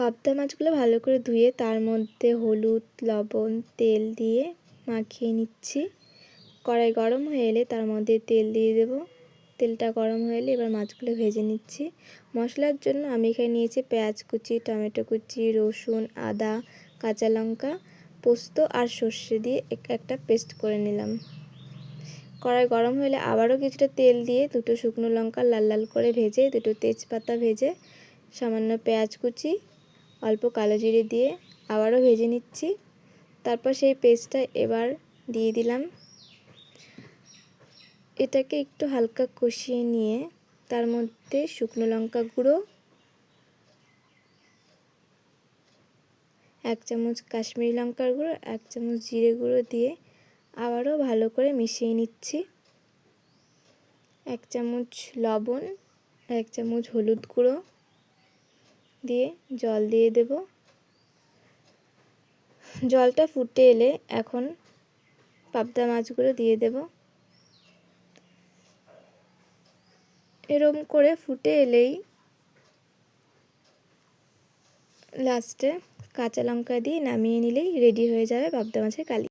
পাবদা মাছগুলো ভালো করে ধুয়ে তার মধ্যে হলুদ, লবণ, তেল দিয়ে মাখিয়ে নিচ্ছি। কড়াই গরম হয়ে এলে তার মধ্যে তেল দিয়ে দেব। তেলটা গরম হয়ে এলে এবার মাছগুলো ভেজে নিচ্ছি। মশলার জন্য আমি এখানে নিয়েছি পেঁয়াজ কুচি, টমেটো কুচি, রসুন, আদা, কাঁচা লঙ্কা, পোস্ত আর সর্ষে দিয়ে একটা পেস্ট করে নিলাম। কড়াই গরম হলে আবারও কিছুটা তেল দিয়ে দুটো শুকনো লঙ্কা লাল লাল করে ভেজে, দুটো তেজপাতা ভেজে, সামান্য পেঁয়াজ কুচি, অল্প কালো জিরে দিয়ে আবারও ভেজে নিচ্ছি। তারপর সেই পেস্টটা এবার দিয়ে দিলাম। এটাকে একটু হালকা কষিয়ে নিয়ে তার মধ্যে শুকনো লঙ্কা গুঁড়ো, 1 চামচ কাশ্মীরি লঙ্কার গুঁড়ো, 1 চামচ জিরে গুঁড়ো দিয়ে আবারও ভালো করে মিশিয়ে নিচ্ছি। 1 চামচ লবণ, 1 চামচ হলুদ গুঁড়ো দিয়ে জল দিয়ে দেব। জলটা ফুটে এলে এখন পাবদা মাছগুলো দিয়ে দেব। এরকম করে ফুটে এলেই লাস্টে কাঁচা লঙ্কা দিয়ে নামিয়ে নিলেই রেডি হয়ে যাবে পাবদা মাছের কালিয়া।